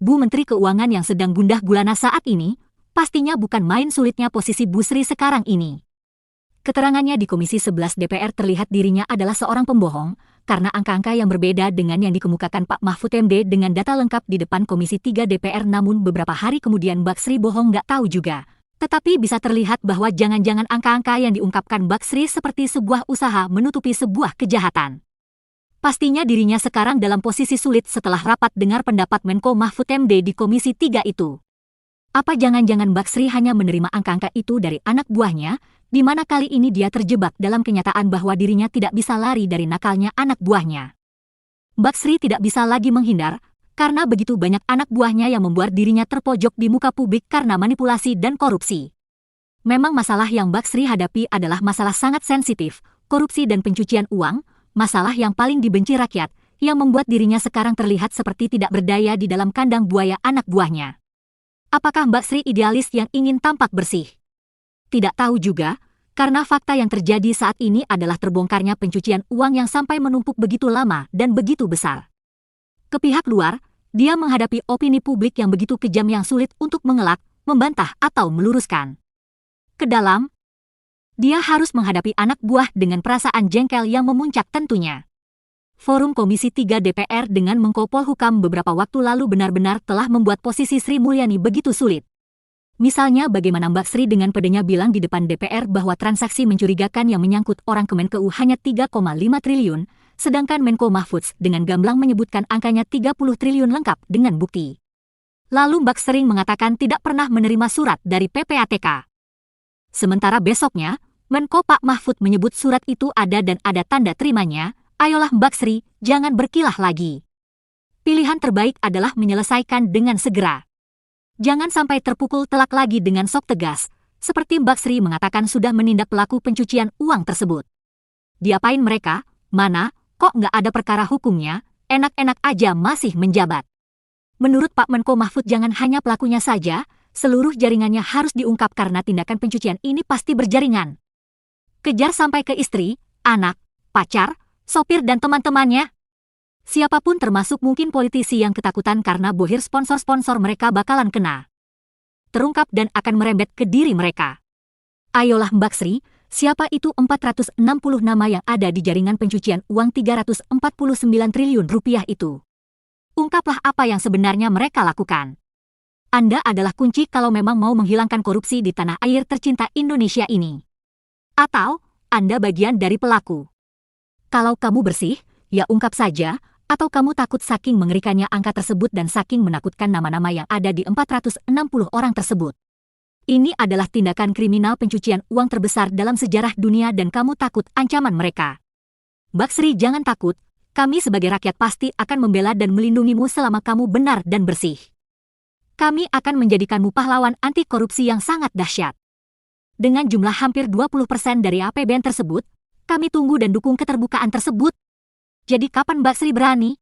Bu Menteri Keuangan yang sedang gundah gulana saat ini, pastinya bukan main sulitnya posisi Bu Sri sekarang ini. Keterangannya di Komisi 11 DPR terlihat dirinya adalah seorang pembohong, karena angka-angka yang berbeda dengan yang dikemukakan Pak Mahfud MD dengan data lengkap di depan Komisi 3 DPR, namun beberapa hari kemudian Mbak Sri bohong nggak tahu juga. Tetapi bisa terlihat bahwa jangan-jangan angka-angka yang diungkapkan Mbak Sri seperti sebuah usaha menutupi sebuah kejahatan. Pastinya dirinya sekarang dalam posisi sulit setelah rapat dengar pendapat Menko Mahfud MD di Komisi 3 itu. Apa jangan-jangan Mbak Sri hanya menerima angka-angka itu dari anak buahnya, di mana kali ini dia terjebak dalam kenyataan bahwa dirinya tidak bisa lari dari nakalnya anak buahnya. Mbak Sri tidak bisa lagi menghindar, karena begitu banyak anak buahnya yang membuat dirinya terpojok di muka publik karena manipulasi dan korupsi. Memang masalah yang Mbak Sri hadapi adalah masalah sangat sensitif, korupsi dan pencucian uang, masalah yang paling dibenci rakyat, yang membuat dirinya sekarang terlihat seperti tidak berdaya di dalam kandang buaya anak buahnya. Apakah Mbak Sri idealis yang ingin tampak bersih? Tidak tahu juga, karena fakta yang terjadi saat ini adalah terbongkarnya pencucian uang yang sampai menumpuk begitu lama dan begitu besar. Ke pihak luar, dia menghadapi opini publik yang begitu kejam yang sulit untuk mengelak, membantah atau meluruskan. Ke dalam, dia harus menghadapi anak buah dengan perasaan jengkel yang memuncak tentunya. Forum Komisi 3 DPR dengan Menko Polhukam beberapa waktu lalu benar-benar telah membuat posisi Sri Mulyani begitu sulit. Misalnya bagaimana Mbak Sri dengan pedenya bilang di depan DPR bahwa transaksi mencurigakan yang menyangkut orang Kemenkeu hanya 3,5 triliun, sedangkan Menko Mahfud dengan gamblang menyebutkan angkanya 30 triliun lengkap dengan bukti. Lalu Mbak Sri mengatakan tidak pernah menerima surat dari PPATK. Sementara besoknya, Menko Pak Mahfud menyebut surat itu ada dan ada tanda terimanya. Ayolah Mbak Sri, jangan berkilah lagi. Pilihan terbaik adalah menyelesaikan dengan segera. Jangan sampai terpukul telak lagi dengan sok tegas, seperti Mbak Sri mengatakan sudah menindak pelaku pencucian uang tersebut. Diapain mereka? Mana? Kok nggak ada perkara hukumnya? Enak-enak aja masih menjabat. Menurut Pak Menko Mahfud jangan hanya pelakunya saja, seluruh jaringannya harus diungkap karena tindakan pencucian ini pasti berjaringan. Kejar sampai ke istri, anak, pacar, sopir dan teman-temannya. Siapapun termasuk mungkin politisi yang ketakutan karena bohir sponsor-sponsor mereka bakalan kena. Terungkap dan akan merembet ke diri mereka. Ayolah Mbak Sri, siapa itu 460 nama yang ada di jaringan pencucian uang 349 triliun rupiah itu? Ungkaplah apa yang sebenarnya mereka lakukan. Anda adalah kunci kalau memang mau menghilangkan korupsi di tanah air tercinta Indonesia ini. Atau, Anda bagian dari pelaku. Kalau kamu bersih, ya ungkap saja, atau kamu takut saking mengerikannya angka tersebut dan saking menakutkan nama-nama yang ada di 460 orang tersebut. Ini adalah tindakan kriminal pencucian uang terbesar dalam sejarah dunia dan kamu takut ancaman mereka. Mbak Sri jangan takut, kami sebagai rakyat pasti akan membela dan melindungimu selama kamu benar dan bersih. Kami akan menjadikanmu pahlawan anti korupsi yang sangat dahsyat. Dengan jumlah hampir 20% dari APBN tersebut, kami tunggu dan dukung keterbukaan tersebut. Jadi kapan Mbak Sri berani?